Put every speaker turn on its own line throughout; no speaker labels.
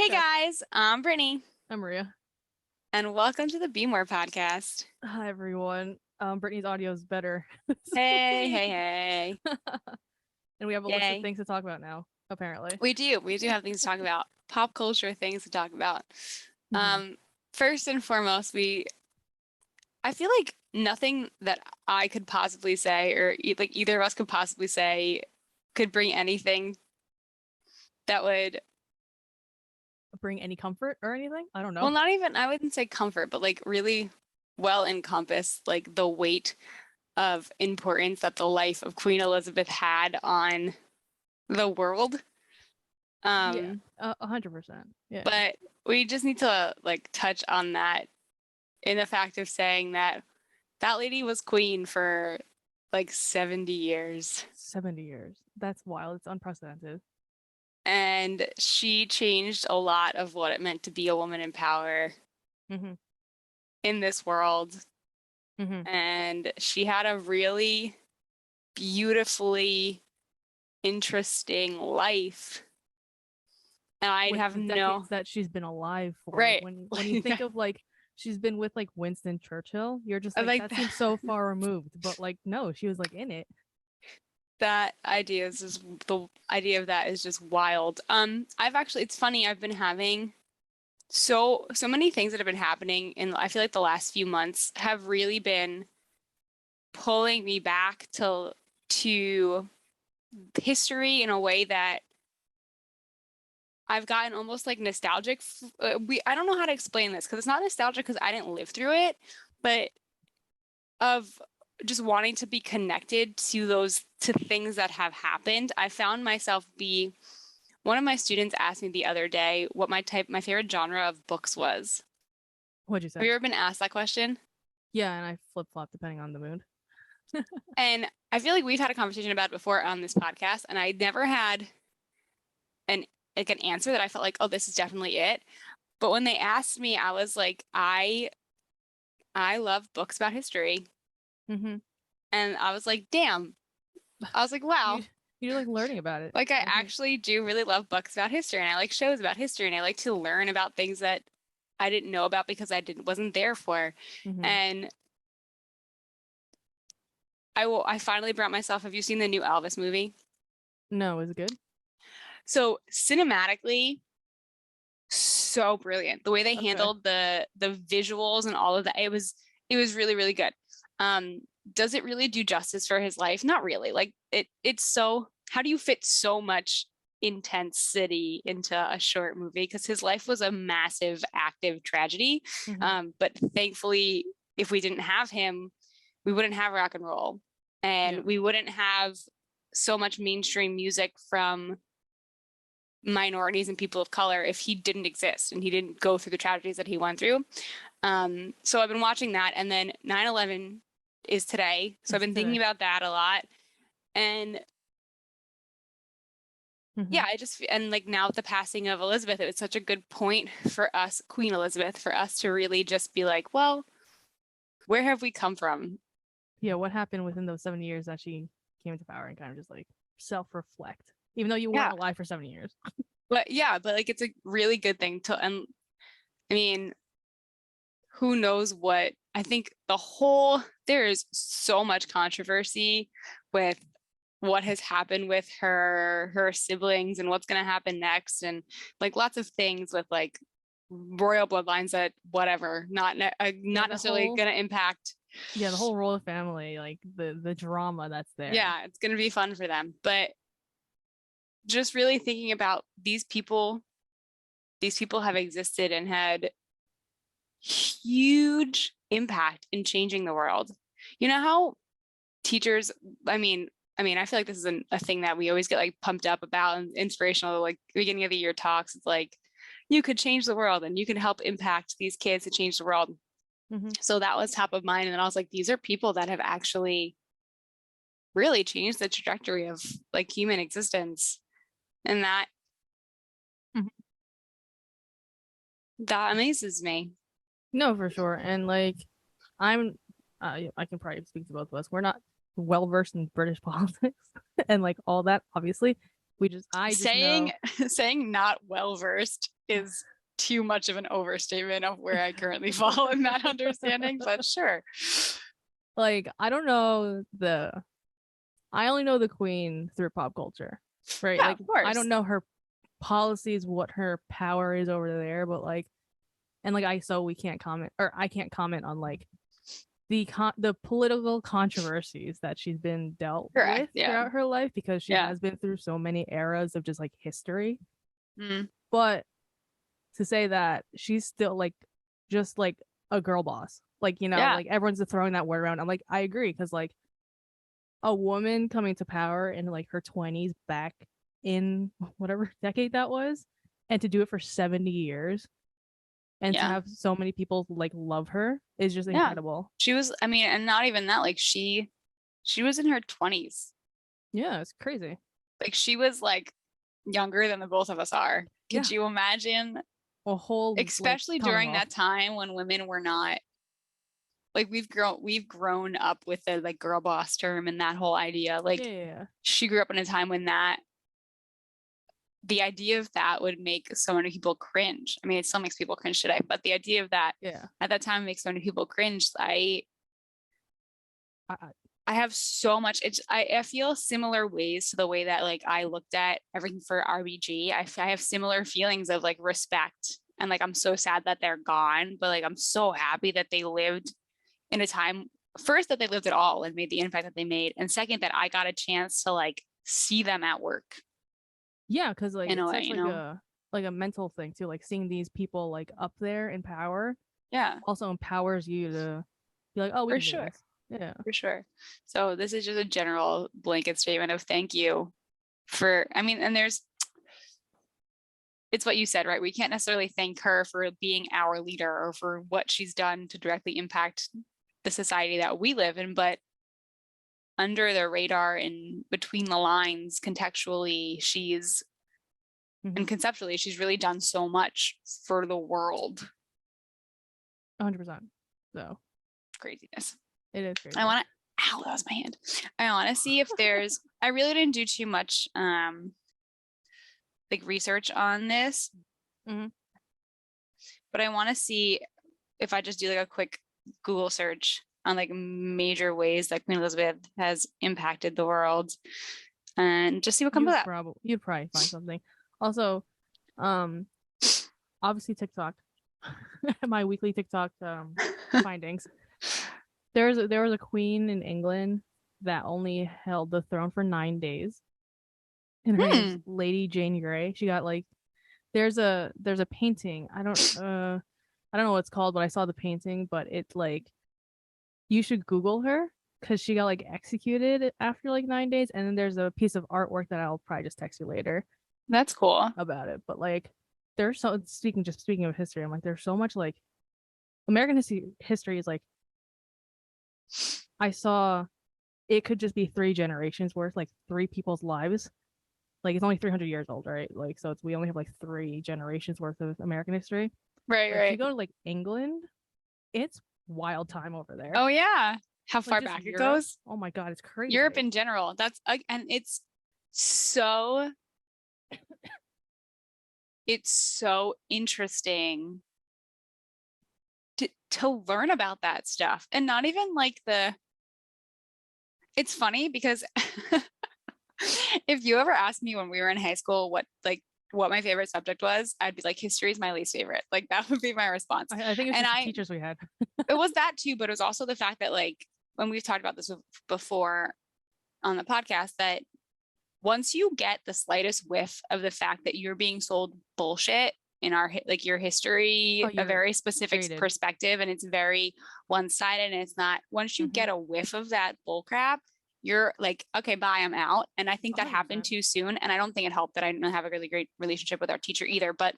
Hey
Okay.
guys, I'm Brittany,
I'm Maria.
and welcome to the Be More podcast.
Hi everyone. Brittany's audio is better.
Hey, hey, hey.
And we have a list of
Yay.
things to talk about now, apparently.
We do have things to talk about. Pop culture things to talk about.
Hmm.
Um, First and foremost, I feel like nothing that I could possibly say or like either of us could possibly say could bring anything that would,
Bring any comfort or anything? I don't
well,
know.
not even, I wouldn't say comfort, but like really well encompass like the weight of importance that the life of Queen Elizabeth had on the world.
Yeah,
Um,
100%. Yeah.
but we just need to like touch on that in the fact of saying that that lady was queen for like 70 years
70 years. That's wild. It's unprecedented.
and she changed a lot of what it meant to be a woman in power
Hmm.
in this world.
Hmm.
And she had a really beautifully interesting life. And I'd
With
have
the
no,
decades that she's been alive for,
right.
when you think of like she's been with like Winston Churchill, you're just like
Like
that seems so far removed. But like no, she was like in it.
that idea is just the idea of that is just wild. I've actually, it's funny, I've been having so many things that have been happening in I feel like the last few months have really been pulling me back to history in a way that I've gotten almost like nostalgic. I don't know how to explain this because it's not nostalgic because I didn't live through it, but of just wanting to be connected to those to things that have happened. I found myself be one of my students asked me the other day what my favorite genre of books was.
What'd you
Have
say?
you ever been asked that question?
Yeah, and I flip flop depending on the mood.
And I feel like we've had a conversation about it before on this podcast, and I never had an an answer that I felt like, oh, this is definitely it. But when they asked me, I was like, I love books about history.
Hmm.
And I was like, damn. I was like, wow.
You you like learning about it.
Like I
Like you.
actually do really love books about history and I like shows about history and I like to learn about things that I didn't know about because I didn't wasn't there for.
Hmm.
And I finally brought myself, have you seen the new Elvis movie?
No, is it good?
So cinematically, so brilliant. The way they
Okay.
handled the visuals and all of that, it was really, really good. Um, does it really do justice for his life? Not really. Like it's so, how do you fit so much intensity into a short movie? Because his life was a massive active tragedy.
Hmm.
But thankfully, if we didn't have him, we wouldn't have rock and roll.
Yeah.
And we wouldn't have so much mainstream music from minorities and people of color if he didn't exist and he didn't go through the tragedies that he went through. So I've been watching that, and then 9/11 is today. So I've
It's
been thinking
today.
about that a lot. And
Hmm.
yeah, and like now with the passing of Elizabeth, it was such a good point for us, Queen Elizabeth, for us to really just be like, well, where have we come from?
Yeah, what happened within those 7 years that she came into power and kind of just like self-reflect, even though you
Yeah.
weren't alive for 7 years.
But yeah, but like it's a really good thing to, and I mean, who knows what I think there is so much controversy with what has happened with her siblings and what's going to happen next and like lots of things with like royal bloodlines that whatever
Yeah,
not necessarily going to impact.
the whole royal family, like the drama that's there.
Yeah, it's going to be fun for them, but just really thinking about these people have existed and had huge impact in changing the world. You know how teachers, I mean, I feel like this is a thing that we always get like pumped up about and inspirational, like beginning of the year talks. It's like, you could change the world and you can help impact these kids to change the world.
Hmm.
So that was top of mind. And then I was like, these are people that have actually really changed the trajectory of like human existence. And
Hmm.
that amazes me.
No, for sure. And like I'm I can probably speak to both of us. We're not well versed in British politics and like all that, obviously. I just
saying
know.
saying not well versed is too much of an overstatement of where I currently fall in that understanding, but sure.
Like, I don't know I only know the queen through pop culture, right?
Yeah,
Like,
of
I don't
course.
know her policies, what her power is over there, but like, and like, we can't comment, or I can't comment on like the political controversies that she's been dealt
Correct.
with
Yeah.
throughout her life because she
Yeah.
has been through so many eras of just like history.
Mm.
But to say that she's still like just like a girl boss, like,
Yeah.
like everyone's just throwing that word around. I'm like, I agree, because like a woman coming to power in like her 20s back in whatever decade that was, and to do it for 70 years and to
Yeah.
have so many people like love her is just
Yeah.
incredible.
She was, I mean, and not even that, like she was in her 20s.
Yeah, it's crazy.
Like she was like younger than the both of us are.
Yeah,
Could you imagine?
a whole like
Especially during
commonwealth.
that time when women were not like we've grown up with the like girl boss term and that whole idea.
Yeah,
Like
yeah, yeah.
she grew up in a time when that the idea of that would make so many people cringe. I mean, it still makes people cringe today, but the idea of that
Yeah.
at that time makes so many people cringe.
I,
I have so much. I feel similar ways to the way that like I looked at everything for RBG. I have similar feelings of like respect and like I'm so sad that they're gone, but like I'm so happy that they lived in a time first that they lived at all and made the impact that they made, and second that I got a chance to like see them at work
yeah, because like
in a
it's
way,
such like a mental thing too. Like seeing these people like up there in power
Yeah,
also empowers you to be like, oh, we
for
can do
sure.
this. Yeah.
For sure. So this is just a general blanket statement of thank you for, I mean, and it's what you said, right? We can't necessarily thank her for being our leader or for what she's done to directly impact the society that we live in, but under the radar and between the lines, contextually, and conceptually, she's really done so much for the world.
100%. So
Craziness.
it is crazy.
I want to, ow, that was my hand. I want to see if I really didn't do too much like research on this, but I want to see if I just do like a quick Google search on like major ways that Queen Elizabeth has impacted the world and just see what comes of that.
You'd probably find something. Also, obviously TikTok, my weekly TikTok findings. There was a queen in England that only held the throne for 9 days, and her name's Lady Jane Grey. She got like there's a painting. I don't know what it's called, but I saw the painting. But it's like you should Google her because she got like executed after like 9 days, and then there's a piece of artwork that I'll probably just text you later.
That's cool
about it. But like, there's so speaking of history, I'm like, there's so much like American history is like I saw it could just be 3 generations worth, like 3 people's lives. Like it's only 300 years old, right? Like so we only have like 3 generations worth of American history.
right.
If you go to like England, it's wild time over there.
Oh yeah, how
like,
far back
Europe,
it goes.
Oh my god, it's crazy.
Europe in general, and it's so interesting to learn about that stuff, and not even like it's funny because if you ever asked me when we were in high school what my favorite subject was, I'd be like, history is my least favorite. Like that would be my response.
I think it's just the teachers we had.
It was that too, but it was also the fact that like when we've talked about this before on the podcast, that once you get the slightest whiff of the fact that you're being sold bullshit in your history, a very specific perspective, and it's very one-sided, and it's not, once you get a whiff of that bull crap, you're like, okay, bye, I'm out. And I think that 100%. Happened too soon. And I don't think it helped that I didn't have a really great relationship with our teacher either, but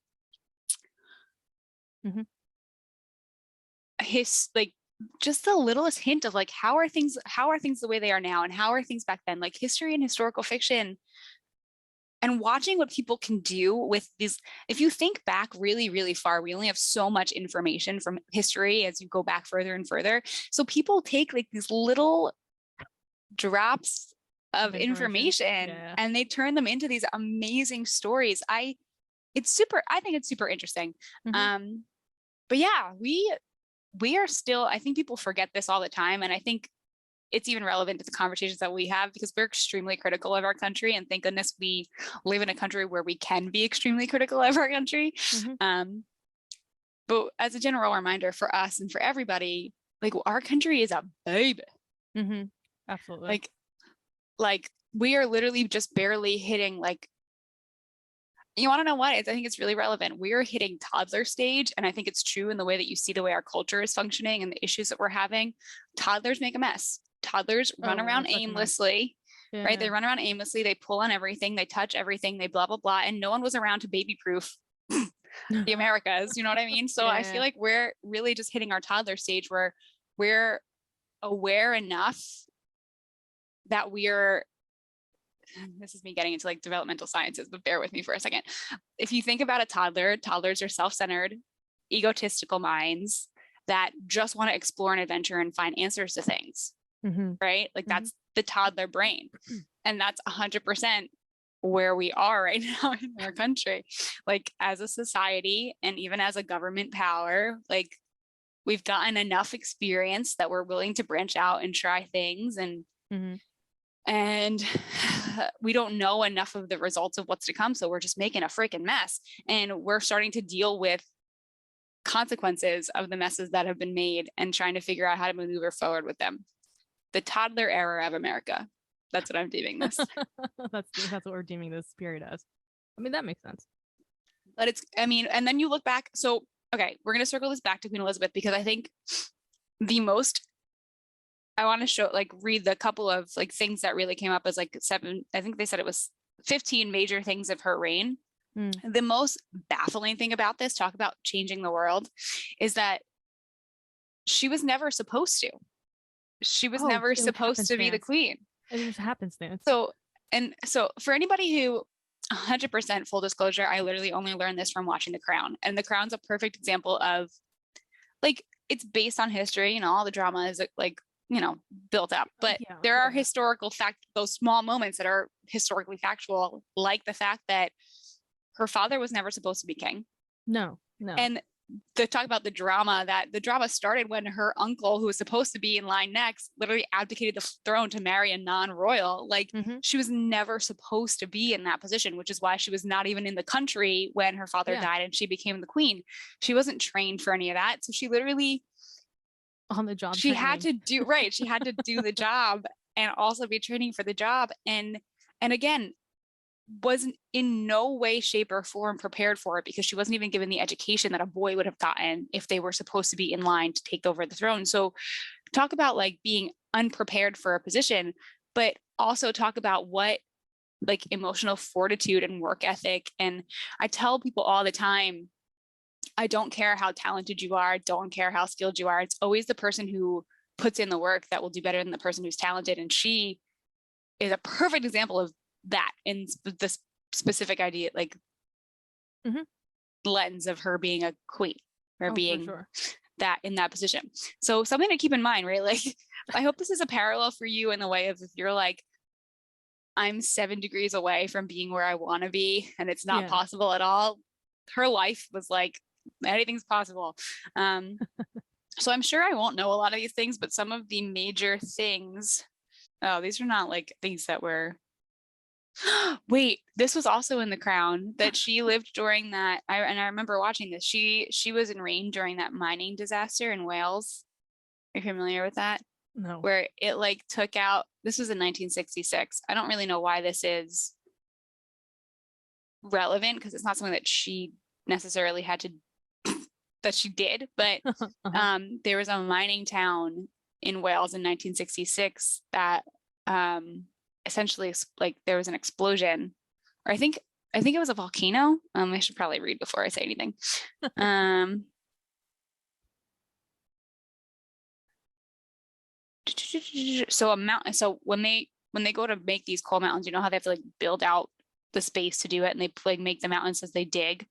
his like just the littlest hint of like how are things the way they are now and how are things back then, like history and historical fiction, and watching what people can do with these. If you think back really, really far, we only have so much information from history as you go back further and further. So people take like these little drops of information
Yeah.
and they turn them into these amazing stories. I think it's super interesting. But yeah, we are still, I think people forget this all the time. And I think it's even relevant to the conversations that we have because we're extremely critical of our country. And thank goodness we live in a country where we can be extremely critical of our country. But as a general reminder for us and for everybody, like our country is a baby.
Absolutely.
Like we are literally just barely hitting like, you want to know what? I think it's really relevant. We're hitting toddler stage. And I think it's true in the way that you see the way our culture is functioning and the issues that we're having. Toddlers make a mess. Toddlers run around aimlessly, right? They run around aimlessly. They pull on everything. They touch everything. They blah, blah, blah. And no one was around to baby proof the Americas. You know what I mean? So I feel like we're really just hitting our toddler stage where we're aware enough that this is me getting into like developmental sciences, but bear with me for a second. If you think about a toddler, toddlers are self-centered, egotistical minds that just want to explore an adventure and find answers to things, right? Like that's the toddler brain. And that's 100% where we are right now in our country. Like as a society and even as a government power, like we've gotten enough experience that we're willing to branch out and try things and we don't know enough of the results of what's to come. So we're just making a freaking mess. And we're starting to deal with consequences of the messes that have been made and trying to figure out how to maneuver forward with them. The toddler era of America. That's what I'm deeming this.
That's what we're deeming this period as. I mean, that makes sense.
But and then you look back. So, okay, we're going to circle this back to Queen Elizabeth because I think I want to read the couple of like things that really came up as like 7, I think they said it was 15 major things of her reign. The most baffling thing about this, talk about changing the world, is that she was never supposed to. She was never supposed to be the queen.
It just happenstance.
So for anybody who 100% full disclosure, I literally only learned this from watching The Crown. And The Crown's a perfect example of like, it's based on history, all the drama is like, built up, but there are historical those small moments that are historically factual, like the fact that her father was never supposed to be king.
No.
And to talk about the drama started when her uncle, who was supposed to be in line next, literally abdicated the throne to marry a non-royal. Like she was never supposed to be in that position, which is why she was not even in the country when her father died and she became the queen. She wasn't trained for any of that. So she literally
on the job.
She had to do She had to do the job and also be training for the job. And again, wasn't in no way, shape, or form prepared for it because she wasn't even given the education that a boy would have gotten if they were supposed to be in line to take over the throne. So talk about like being unprepared for a position, but also talk about what like emotional fortitude and work ethic. And I tell people all the time, I don't care how talented you are. I don't care how skilled you are. It's always the person who puts in the work that will do better than the person who's talented. And she is a perfect example of that in this specific idea, like lens of her being a queen or being that in that position. So something to keep in mind, right? Like, I hope this is a parallel for you in the way of if you're like, I'm 7 degrees away from being where I want to be and it's not possible at all. Her life was like, anything's possible. So I'm sure I won't know a lot of these things, but some of the major things, these are not like things that were, wait, this was also in The Crown that she lived during that. I remember watching this. She was in reign during that mining disaster in Wales. Are you familiar with that?
No.
Where it like took out, this was in 1966. I don't really know why this is relevant because it's not something that she necessarily had to that she did, but there was a mining town in Wales in 1966 that essentially like there was an explosion, or I think it was a volcano. I should probably read before I say anything. So a mountain, so when they go to make these coal mountains, you know how they have to like build out the space to do it, and they like make the mountains as they dig.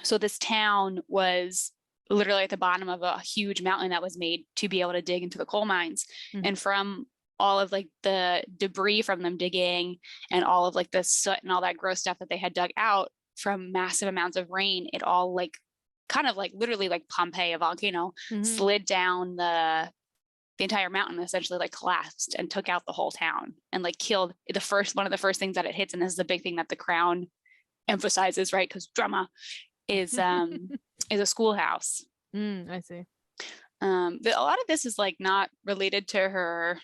So this town was literally at the bottom of a huge mountain that was made to be able to dig into the coal mines. And from all of like the debris from them digging and all of like the soot and all that gross stuff that they had dug out from massive amounts of rain, it all like kind of like literally like Pompeii, a volcano, slid down the entire mountain, essentially like collapsed and took out the whole town and like killed one of the first things that it hits. And this is a big thing that the Crown emphasizes, right? Because drama is a schoolhouse.
I see.
But a lot of this is like not related to her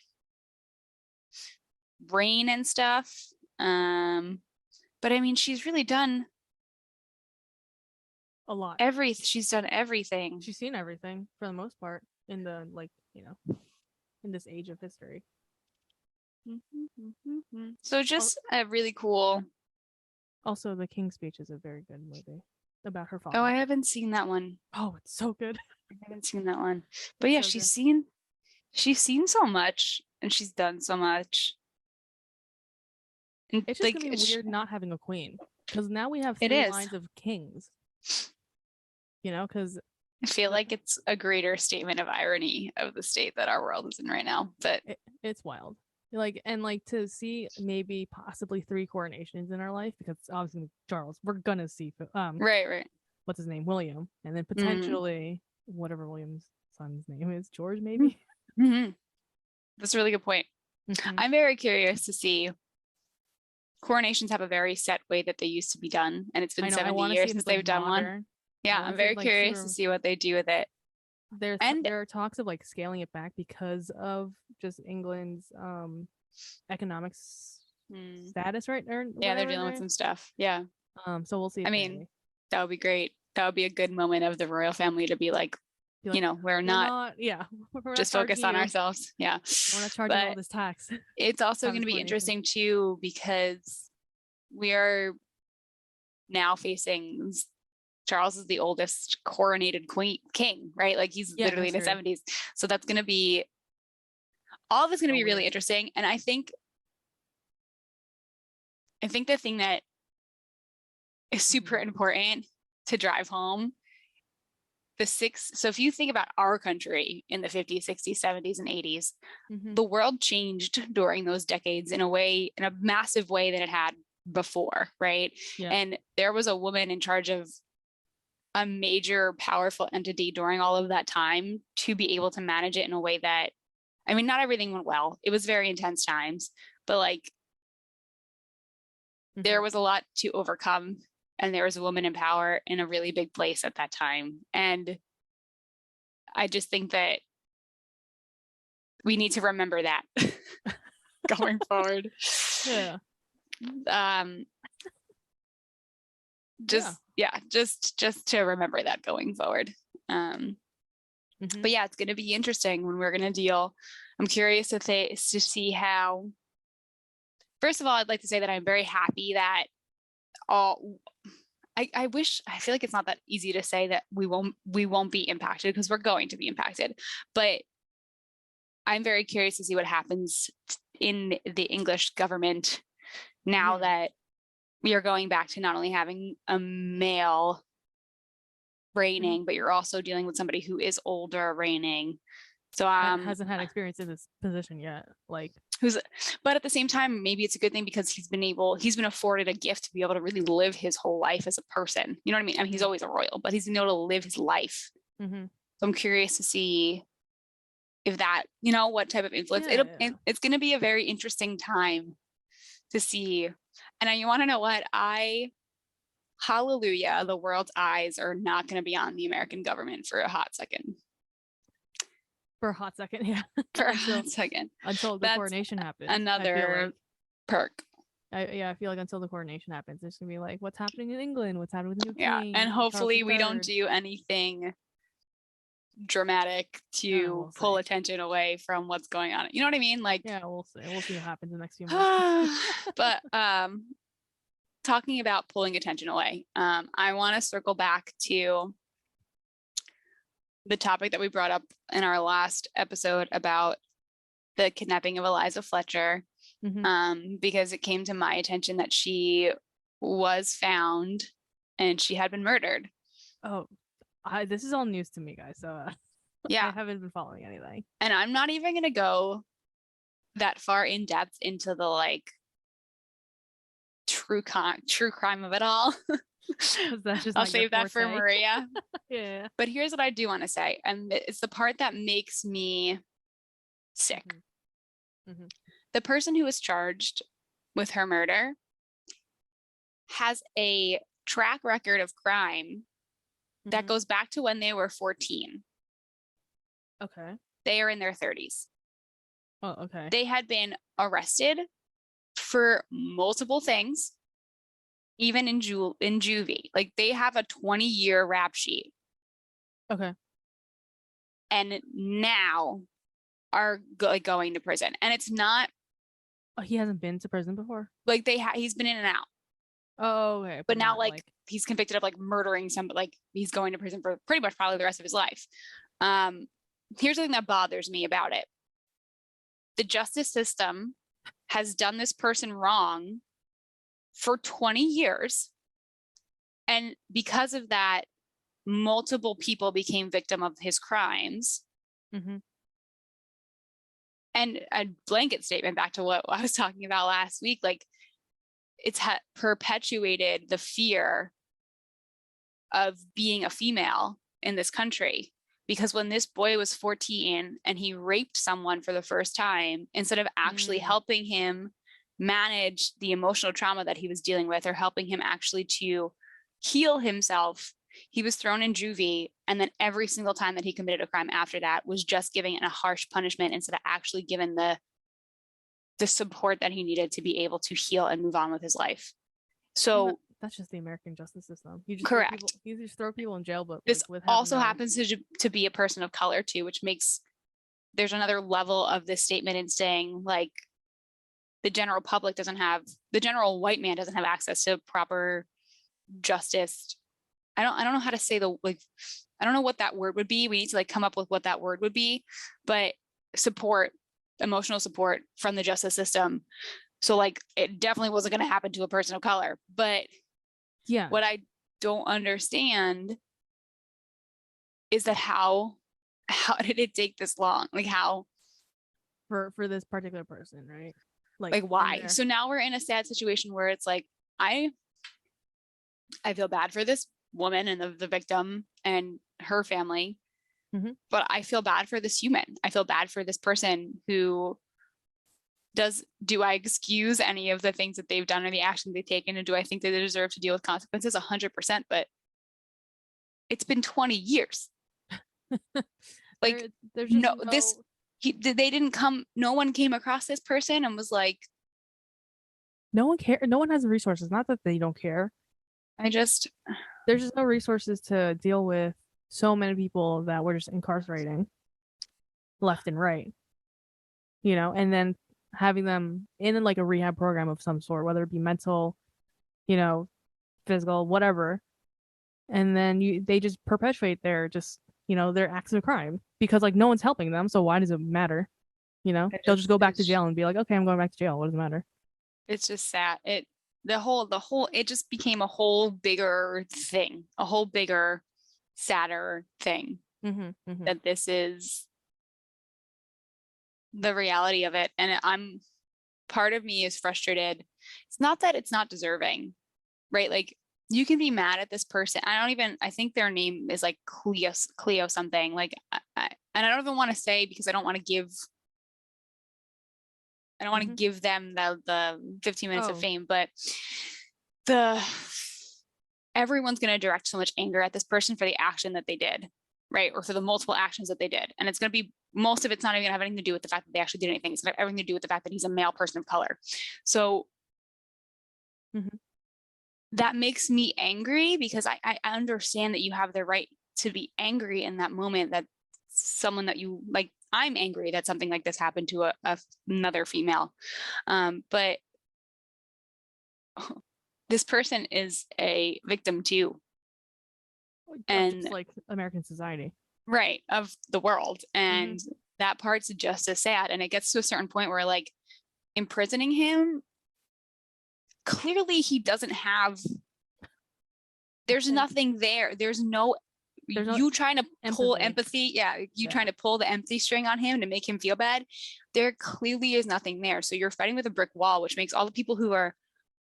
brain and stuff. But I mean, she's really done
a lot.
She's done everything.
She's seen everything for the most part in the like, you know, in this age of history.
So just a really cool.
Also, The King's Speech is a very good movie about her father.
Oh, I haven't seen that one.
Oh, it's so good.
I haven't seen that one. But yeah, she's seen so much and she's done so much. And
it's just gonna be weird not having a queen, because now we have 3 lines of kings. You know, because
I feel like it's a greater statement of irony of the state that our world is in right now. But
it's wild. Like, and like to see maybe possibly 3 coronations in our life, because obviously Charles, we're gonna see
right.
What's his name? William, and then potentially whatever William's son's name is, George, maybe.
That's a really good point. I'm very curious to see. Coronations have a very set way that they used to be done, and it's been 70 years since they've done one. Yeah, I'm very curious to see what they do with it.
There are talks of like scaling it back because of just England's economics status, right?
Yeah, they're dealing with some stuff. Yeah.
So we'll see.
I mean, that would be great. That would be a good moment of the royal family to be like, you know, we're not just focus on ourselves. Yeah.
We're not charging all this tax.
It's also going to be interesting too, because we are now facing Charles is the oldest coronated king, right? Like he's literally in his 70s. So that's going to be, all of it's going to be really interesting. And I think the thing that is super important to drive home, so if you think about our country in the 50s, 60s, 70s, and 80s, the world changed during those decades in a massive way than it had before, right? Yeah. And there was a woman in charge of a major powerful entity during all of that time to be able to manage it in a way that, I mean, not everything went well. It was very intense times, but like there was a lot to overcome, and there was a woman in power in a really big place at that time. And I just think that we need to remember that going forward. Yeah. Just to remember that going forward. But yeah, it's going to be interesting when we're going to deal. I'm curious to see how. First of all, I'd like to say that I'm very happy that I feel like it's not that easy to say that we won't be impacted, because we're going to be impacted. But I'm very curious to see what happens in the English government now that we are going back to not only having a male reigning, but you're also dealing with somebody who is older reigning. So
hasn't had experience in this position yet.
But at the same time, maybe it's a good thing, because he's been afforded a gift to be able to really live his whole life as a person. You know what I mean? I mean, he's always a royal, but he's been able to live his life. So I'm curious to see if that, you know, what type of influence it's going to be a very interesting time to see. And you want to know what? Hallelujah, the world's eyes are not going to be on the American government for a hot second.
For a hot second, yeah.
For a hot second.
Until the coronation happens.
Another perk.
I feel like until the coronation happens, it's going to be like, what's happening in England? What's happening with the new king?
Yeah, and hopefully we don't do anything dramatic to pull attention away from what's going on. You know what I mean? Like,
yeah, we'll see what happens in the next few months.
But talking about pulling attention away, I want to circle back to the topic that we brought up in our last episode about the kidnapping of Eliza Fletcher, because it came to my attention that she was found and she had been murdered.
Oh, this is all news to me, guys. So yeah, I haven't been following anything.
And I'm not even going to go that far in depth into the like true crime of it all.
'Cause that's just
I'll
not your
save that for
forte.
Maria.
Yeah.
But here's what I do want to say, and it's the part that makes me sick.
Mhm.
The person who was charged with her murder has a track record of crime that
Mhm.
goes back to when they were 14.
Okay.
They are in their 30s.
Oh, okay.
They had been arrested for multiple things, even in juvie. Like they have a 20-year rap sheet,
Okay.
and now are going to prison. And it's not
Oh, he hasn't been to prison before?
like he's been in and out,
Oh, okay.
but now
not
like he's convicted of like murdering somebody. Like he's going to prison for pretty much probably the rest of his life. Here's the thing that bothers me about it. The justice system has done this person wrong for 20 years. And because of that, multiple people became victim of his crimes.
Mhm.
And a blanket statement back to what I was talking about last week, like it's perpetuated the fear of being a female in this country. Because when this boy was 14 and he raped someone for the first time, instead of actually helping him manage the emotional trauma that he was dealing with or helping him actually to heal himself, he was thrown in juvie. And then every single time that he committed a crime after that was just giving it a harsh punishment instead of actually given the support that he needed to be able to heal and move on with his life. So
that's just the American justice system. You just
correct.
You just throw people in jail, but
this
like,
also happens to be a person of color too, which makes there's another level of this statement in saying like the general public doesn't have, the general white man doesn't have access to proper justice. I don't know how to say I don't know what that word would be. We need to like come up with what that word would be, but support, emotional support from the justice system. So like it definitely wasn't going to happen to a person of color. But
yeah,
what I don't understand is that how did it take this long? Like how
for this particular person, right?
Like why? So now we're in a sad situation where it's like I feel bad for this woman and the victim and her family, but I feel bad for this human. I feel bad for this person who do I excuse any of the things that they've done or the actions they've taken? And do I think that they deserve to deal with consequences? 100%, but it's been 20 years. Like
there's just
they didn't come, no one came across this person and was like,
no one cares. No one has the resources. Not that they don't care. There's just no resources to deal with so many people that we're just incarcerating left and right, and then having them in like a rehab program of some sort, whether it be mental, physical, whatever. And then they just perpetuate their acts of crime because like no one's helping them. So why does it matter? They'll just go back to jail and be like, okay, I'm going back to jail. What does it matter?
It's just sad. The whole it just became a whole bigger thing, a whole bigger, sadder thing. That this is the reality of it. And part of me is frustrated. It's not that it's not deserving, right? Like you can be mad at this person. I think their name is like Cleo something. Like and I don't even want to say because I don't want to give them the 15 minutes of fame, but everyone's going to direct so much anger at this person for the action that they did, right? Or for the multiple actions that they did. And it's going to be, most of it's not even going to have anything to do with the fact that they actually did anything. It's going to have everything to do with the fact that he's a male person of color. So that makes me angry because I understand that you have the right to be angry in that moment, that someone that you like, I'm angry that something like this happened to another female. But this person is a victim too. And
just like American society.
Right, of the world. And that part's just as sad. And it gets to a certain point where like imprisoning him, clearly he doesn't have, there's nothing there. There's no
There's no
you trying to pull
empathy.
empathy. You trying to pull the empathy string on him to make him feel bad. There clearly is nothing there. So you're fighting with a brick wall, which makes all the people who are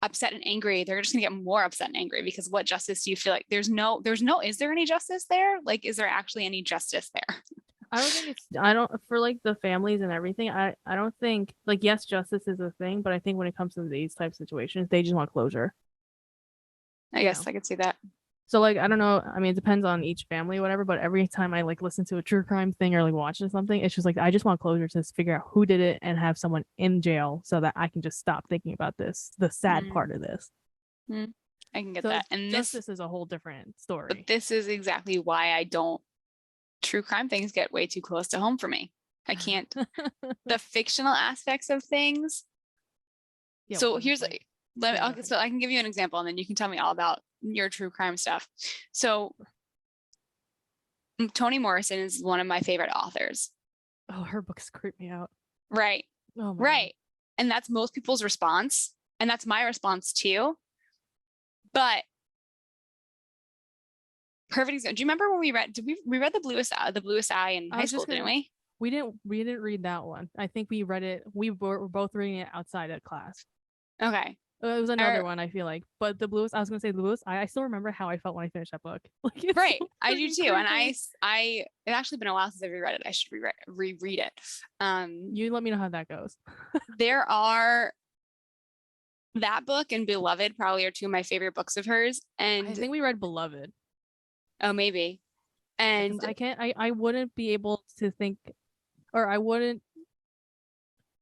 upset and angry, they're just gonna get more upset and angry, because what justice do you feel like? Is there any justice there? Like, is there actually any justice there?
I don't think I don't, for like the families and everything, I don't think, like, yes, justice is a thing, but I think when it comes to these type of situations, they just want closure.
I guess I could see that.
So, like, I don't know. I mean, it depends on each family or whatever, but every time I like listen to a true crime thing or like watching something, it's just like I just want closure to figure out who did it and have someone in jail so that I can just stop thinking about this, the sad part of this.
I can get that. And
justice is a whole different story.
But this is exactly why I don't. True crime things get way too close to home for me. I can't. The fictional aspects of things. Yeah, so here's like, so I can give you an example, and then you can tell me all about your true crime stuff. So Toni Morrison is one of my favorite authors.
Oh, her books creep me out.
Right.
Oh my
right. God. And that's most people's response. And that's my response too. But perfect example. Do you remember when we read the Bluest Eye in high school, didn't we?
We didn't read that one. I think we read it. We were both reading it outside of class.
Okay.
It was another one, I feel like. But the Bluest, I was gonna say the Bluest. I still remember how I felt when I finished that book. Like,
right, so I do too. Creepy. And I it's actually been a while since I reread it. I should reread it.
You let me know how that goes.
There are that book and Beloved probably are two of my favorite books of hers. And
I think we read Beloved.
Oh, maybe. And
I wouldn't be able to think, or I wouldn't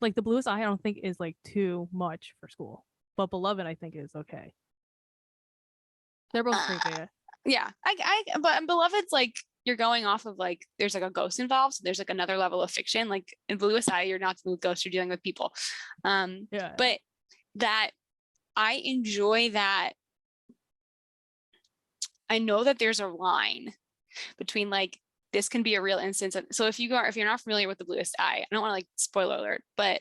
like the Bluest Eye. I don't think is like too much for school. But Beloved, I think, is okay. They're both creepy.
Yeah, but Beloved's like you're going off of like there's like a ghost involved, so there's like another level of fiction. Like in Bluest Eye, you're not dealing with ghosts, you're dealing with people. But that I enjoy that. I know that there's a line between like this can be a real instance. So if you're not familiar with the Bluest Eye, I don't want to like spoiler alert, but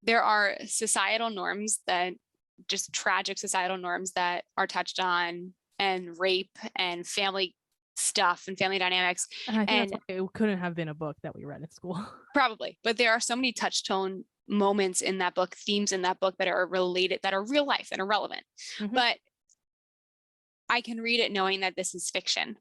there are societal norms that just tragic societal norms that are touched on, and rape and family stuff and family dynamics.
And I think that's why it couldn't have been a book that we read in school.
Probably. But there are so many touchstone moments in that book, themes in that book that are related, that are real life and are relevant. Mm-hmm. But I can read it knowing that this is fiction.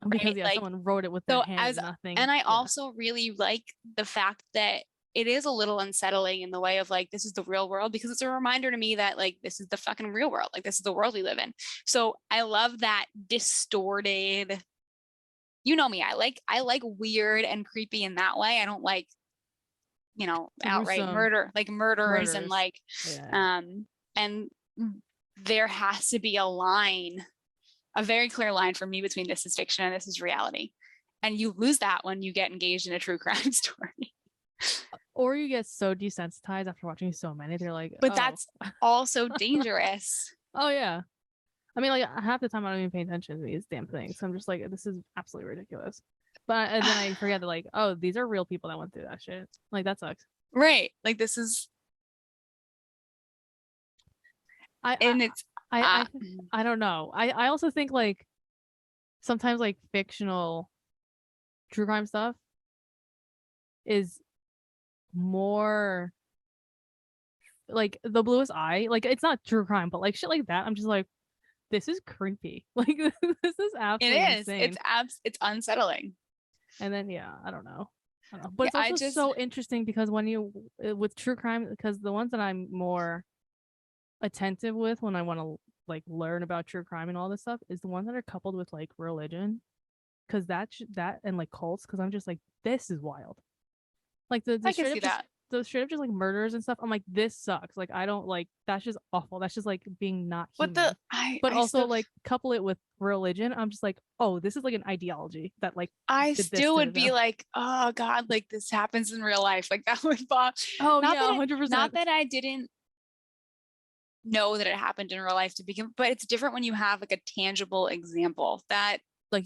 Because right? Someone wrote it with their hands, nothing.
And I also really like the fact that it is a little unsettling in the way of like, this is the real world, because it's a reminder to me that like, this is the fucking real world. Like, this is the world we live in. So I love that distorted, you know me, I like weird and creepy in that way. I don't like, outright murder, like murders. And like, and there has to be a very clear line for me between this is fiction and this is reality. And you lose that when you get engaged in a true crime story.
Or you get so desensitized after watching so many, they're like,
but that's also dangerous.
Oh yeah. I mean, like half the time I don't even pay attention to these damn things. So I'm just like, this is absolutely ridiculous. But and then I forget that like, oh, these are real people that went through that shit. Like that sucks.
Right. Like this is
I don't know. I also think like sometimes like fictional true crime stuff is more like the Bluest Eye. Like it's not true crime, but like shit like that. I'm just like, this is creepy. Like this is absolutely insane.
It's unsettling.
And then I don't know. But it's also so interesting because when you with true crime, because the ones that I'm more attentive with when I want to like learn about true crime and all this stuff is the ones that are coupled with like religion, because that and like cults, because I'm just like, this is wild. Like the straight up just like murders and stuff. I'm like, this sucks. Like I don't like, that's just awful. That's just like being not human. But also like couple it with religion. I'm just like, oh, this is like an ideology that like
I still would be like, oh God, like this happens in real life. Like that would bop.
Oh not 100%.
Not that I didn't know that it happened in real life to begin, but it's different when you have like a tangible example that
like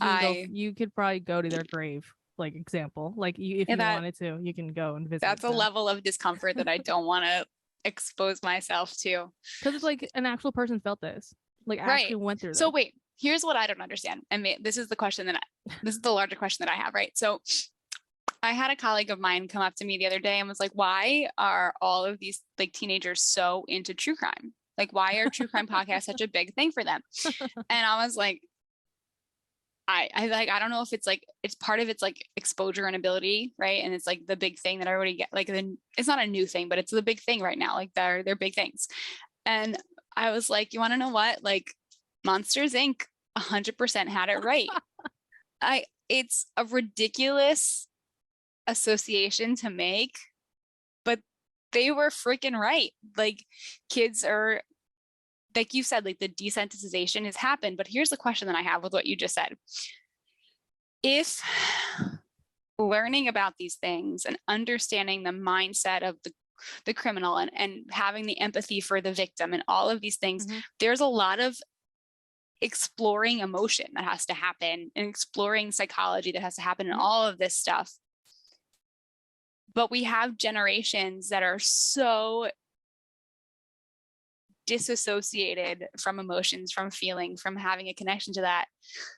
you could probably go to their grave. Like example, like if you wanted to, you can go and visit.
That's a level of discomfort that I don't want to expose myself to,
because it's like an actual person felt this, like actually went through this.
So wait, here's what I don't understand. And this is the question this is the larger question that I have, right? So I had a colleague of mine come up to me the other day and was like, why are all of these like teenagers so into true crime? Like, why are true crime podcasts such a big thing for them? And I was like, I don't know if it's like, it's part of it's like exposure and ability, right? And it's like the big thing that everybody get, like, then it's not a new thing, but it's the big thing right now. Like they're big things. And I was like, you want to know what? Like Monsters Inc. 100% had it right. It's a ridiculous association to make, but they were freaking right. Like kids are, like you said, like the desensitization has happened. But here's the question that I have with what you just said. If learning about these things and understanding the mindset of the criminal and having the empathy for the victim and all of these things, there's a lot of exploring emotion that has to happen and exploring psychology that has to happen and all of this stuff. But we have generations that are so disassociated from emotions, from feeling, from having a connection to that.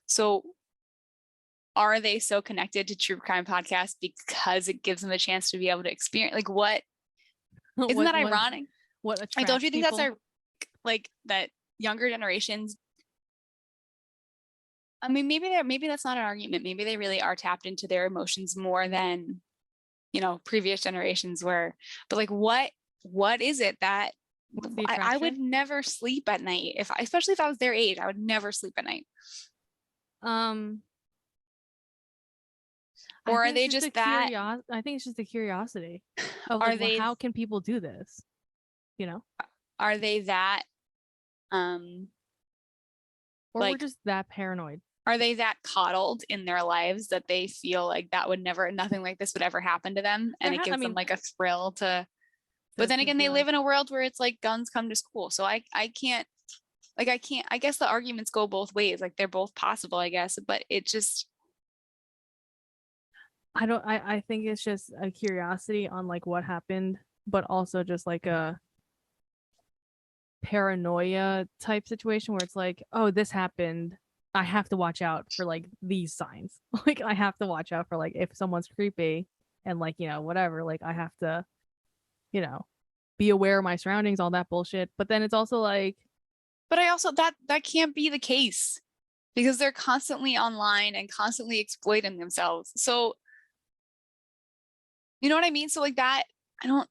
So are they so connected to true crime podcasts because it gives them a chance to be able to experience, like, what isn't that ironic?
What
like, don't you think
people?
that's like that younger generations, I mean, maybe that's not an argument. Maybe they really are tapped into their emotions more than, you know, previous generations were. But like, what is it that I would never sleep at night especially if I was their age? I would never sleep at night. Or are they just that?
I think it's just a curiosity of
Are
like,
they?
How can people do this? You know?
Are they that? Or
like, we're just that paranoid.
Are they that coddled in their lives that they feel like nothing like this would ever happen to them, and it gives them like a thrill to? But then again, they live in a world where it's like guns come to school. So I can't, I guess the arguments go both ways. Like they're both possible, I guess, but it just,
I think it's just a curiosity on like what happened, but also just like a paranoia type situation where it's like, oh, this happened. I have to watch out for like these signs. Like I have to watch out for like if someone's creepy and like, you know, whatever, like I have to, you know, be aware of my surroundings, all that bullshit. But then it's also like,
but I also that can't be the case because they're constantly online and constantly exploiting themselves. So you know what I mean? So like that, I don't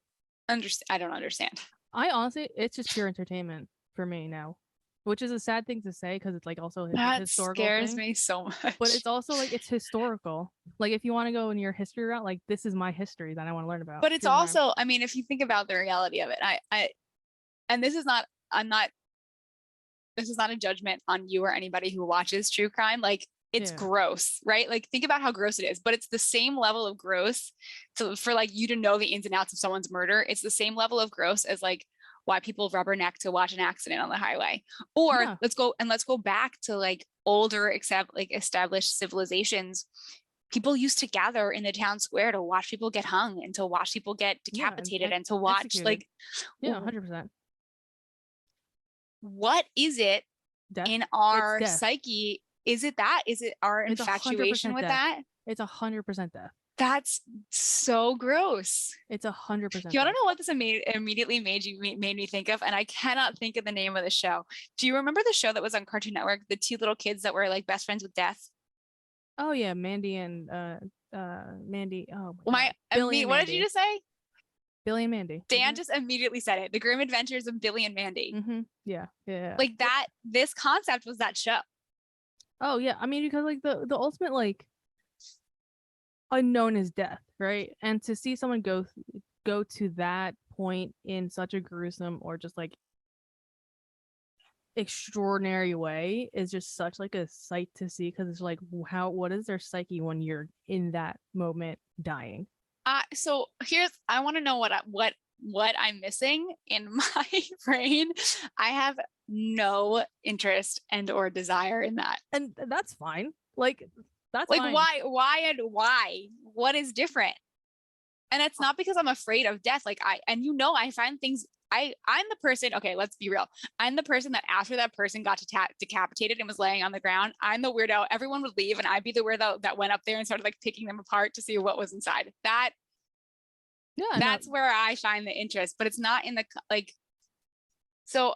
understand.
I honestly, it's just pure entertainment for me now, which is a sad thing to say because it's like also
that
historical.
Scares
thing.
Me so much.
But it's also like it's historical. Like if you want to go in your history route, like this is my history that I want to learn about.
But it's also, I mean, if you think about the reality of it, and this is not a judgment on you or anybody who watches true crime. Like it's gross, right? Like think about how gross it is, but it's the same level of gross for like you to know the ins and outs of someone's murder. It's the same level of gross as like why people rubberneck to watch an accident on the highway. Or let's go back to like older established civilizations. People used to gather in the town square to watch people get hung and to watch people get decapitated and to watch executed.
100%.
What is it in our psyche? Is it our infatuation with that?
It's 100% death.
That's so gross.
It's 100%.
You want to know what this immediately made me think of? And I cannot think of the name of the show. Do you remember the show that was on Cartoon Network? The two little kids that were like best friends with death.
Oh yeah, Mandy and Mandy. Oh
my God. What did you just say?
Billy and Mandy.
Dan just immediately said it. The Grim Adventures of Billy and Mandy.
Yeah.
Like that. This concept was that show.
Oh yeah, I mean because like the ultimate like unknown is death, right? And to see someone go to that point in such a gruesome or just like extraordinary way is just such like a sight to see because it's like what is their psyche when you're in that moment dying?
So I want to know what I'm missing in my brain. I have no interest and or desire in that.
And that's fine. Like that's
like
fine.
why? What is different? And it's not because I'm afraid of death. Like I find things I'm the person, okay, let's be real. I'm the person that after that person got decapitated and was laying on the ground, I'm the weirdo. Everyone would leave and I'd be the weirdo that went up there and started like picking them apart to see what was inside. That's where I find the interest, but it's not in the like. So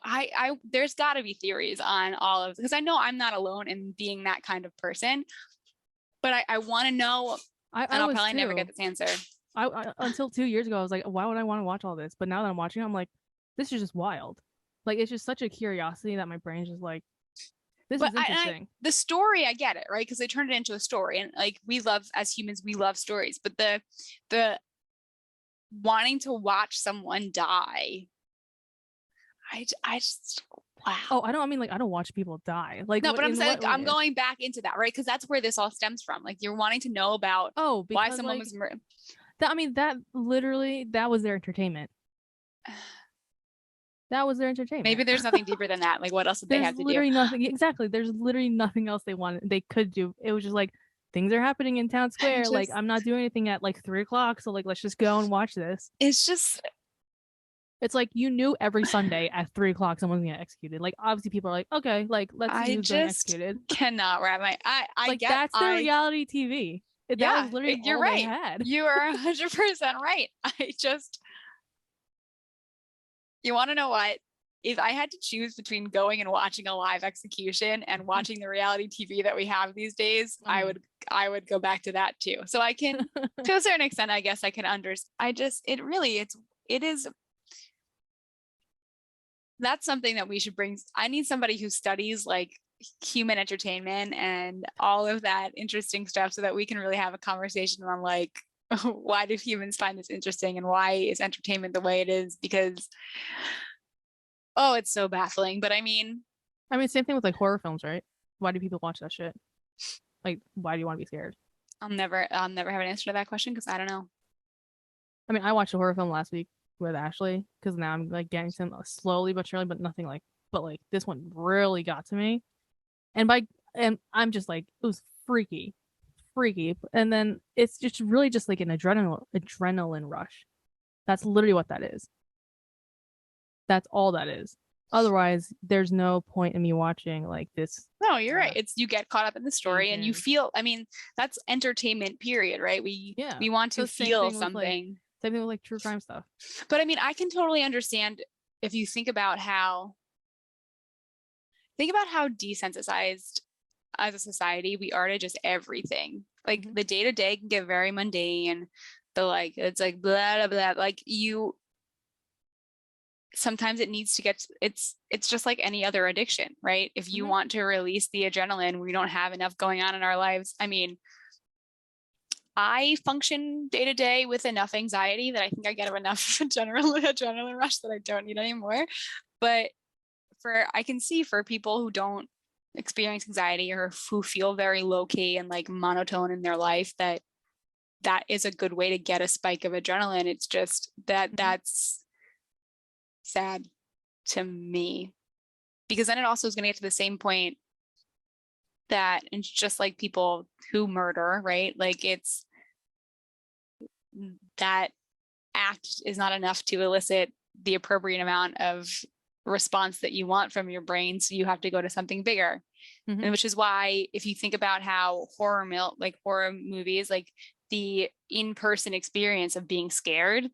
there's got to be theories on all of, because I know I'm not alone in being that kind of person, but I want to know, and I'll probably never get this answer.
I until 2 years ago, I was like, why would I want to watch all this? But now that I'm watching, I'm like, this is just wild. Like, it's just such a curiosity that my brain's just like, this is interesting.
The story, I get it, right? Because they turned it into a story, and like we love, as humans, we love stories. But the wanting to watch someone die, I just wow.
Oh, I don't watch people die. Like,
no, but I'm saying I'm going back into that, right? Because that's where this all stems from. Like, you're wanting to know about why someone was murdered.
That literally, that was their entertainment. That was their entertainment.
Maybe there's nothing deeper than that. Like, what else did they have to do?
Literally nothing. Exactly. There's literally nothing else they could do. It was just like, things are happening in town square. Like, I'm not doing anything at like 3:00. So like, let's just go and watch this. It's like, you knew every Sunday at 3:00 someone's gonna get executed. Like, obviously people are like, okay, like, let's see who's getting executed.
Cannot wrap my I
like, that's their reality TV. That was literally
you're
all
right.
they had.
You are 100% right. You want to know what? If I had to choose between going and watching a live execution and watching the reality TV that we have these days, I would go back to that too. So I can, to a certain extent, I guess I can understand. It is. That's something that we should bring. I need somebody who studies like human entertainment and all of that interesting stuff so that we can really have a conversation on like, why do humans find this interesting and why is entertainment the way it is? Because, it's so baffling. But I mean,
same thing with like horror films, right? Why do people watch that shit? Like, why do you want to be scared?
I'll never have an answer to that question because I don't know.
I mean, I watched a horror film last week with Ashley because now I'm like getting some slowly but surely, but nothing like, but like this one really got to me. And I'm just like, it was freaky. And then it's just really just like an adrenaline rush. That's literally what that is. That's all that is. Otherwise, there's no point in me watching like this.
No, you're right. It's, you get caught up in the story and you feel, that's entertainment period, right? We want to feel something.
Same thing with like true crime stuff.
But I can totally understand if you think about how desensitized as a society we are to just everything. Like the day-to-day can get very mundane. It's like blah, blah, blah. Like sometimes it needs to get, it's just like any other addiction, right? If you want to release the adrenaline, we don't have enough going on in our lives. I function day to day with enough anxiety that I think I get enough adrenaline rush that I don't need anymore. But I can see for people who don't experience anxiety or who feel very low key and like monotone in their life, that is a good way to get a spike of adrenaline. It's just that's sad to me, because then it also is going to get to the same point that it's just like people who murder, right? Like it's that act is not enough to elicit the appropriate amount of response that you want from your brain. So you have to go to something bigger. And which is why if you think about how horror movies, like the in-person experience of being scared,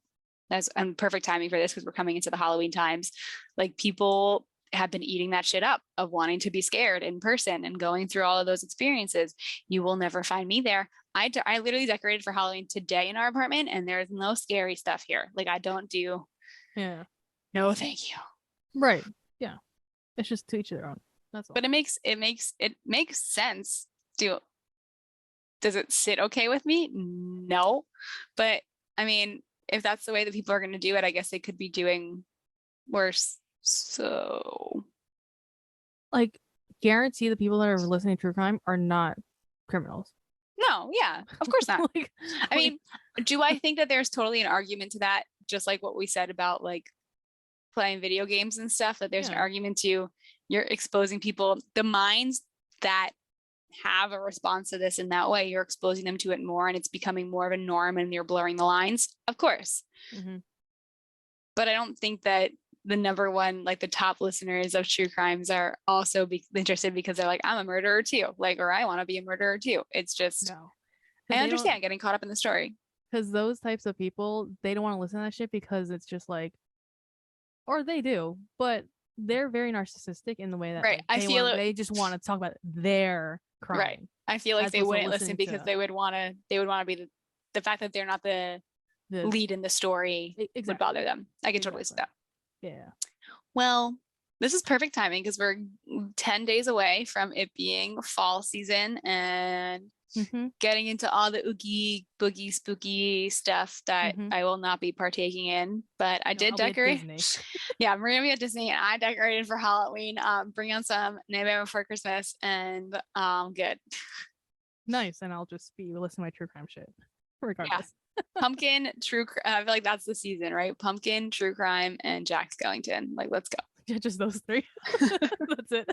that's perfect timing for this because we're coming into the Halloween times. Like people have been eating that shit up of wanting to be scared in person and going through all of those experiences. You will never find me there. I literally decorated for Halloween today in our apartment and there's no scary stuff here. Like I don't do.
Yeah.
No, thank you.
Right. Yeah. It's just to each their own. That's all.
But it makes sense. Does it sit okay with me? No. But if that's the way that people are going to do it, I guess they could be doing worse. So,
like, guarantee the people that are listening to true crime are not criminals.
No, yeah, of course not. Do I think that there's totally an argument to that? Just like what we said about like playing video games and stuff, that there's an argument to you're exposing people, the minds that have a response to this in that way, you're exposing them to it more and it's becoming more of a norm and you're blurring the lines, of course. But I don't think that the number one, like the top listeners of true crimes are also interested because they're like, I'm a murderer too, like, or I want to be a murderer too. It's just,
No.
I understand getting caught up in the story.
Because those types of people, they don't want to listen to that shit because it's just like, or they do, but they're very narcissistic in the way that
Right.
like, they just want to talk about their crime.
Right. I feel like they wouldn't listen because
to...
they would want to be the fact that they're not the lead in the story would bother them. I can totally see that.
Yeah.
Well, this is perfect timing because we're 10 days away from it being fall season and getting into all the oogie boogie spooky stuff that I will not be partaking in, but I did decorate. Yeah, we're gonna be at Disney and I decorated for Halloween. Bring on some Nightmare Before Christmas and good.
Nice. And I'll just be listening to my true crime shit regardless.
Yeah. Pumpkin, true I feel like that's the season, right? Pumpkin, true crime, and Jack Skellington. Like, let's go.
Yeah, just those three. That's it.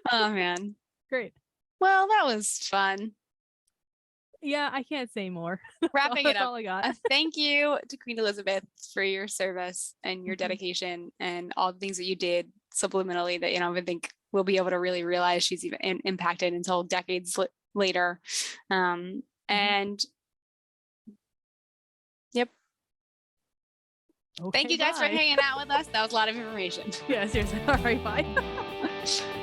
Oh man.
Great.
Well, that was fun.
Yeah, I can't say more.
Wrapping it up.
All I got.
Thank you to Queen Elizabeth for your service and your dedication and all the things that you did subliminally that, you know, I think we'll be able to really realize she's even impacted until decades later. And yep. Okay, thank you guys for hanging out with us. That was a lot of information.
Yeah, seriously. All right, bye.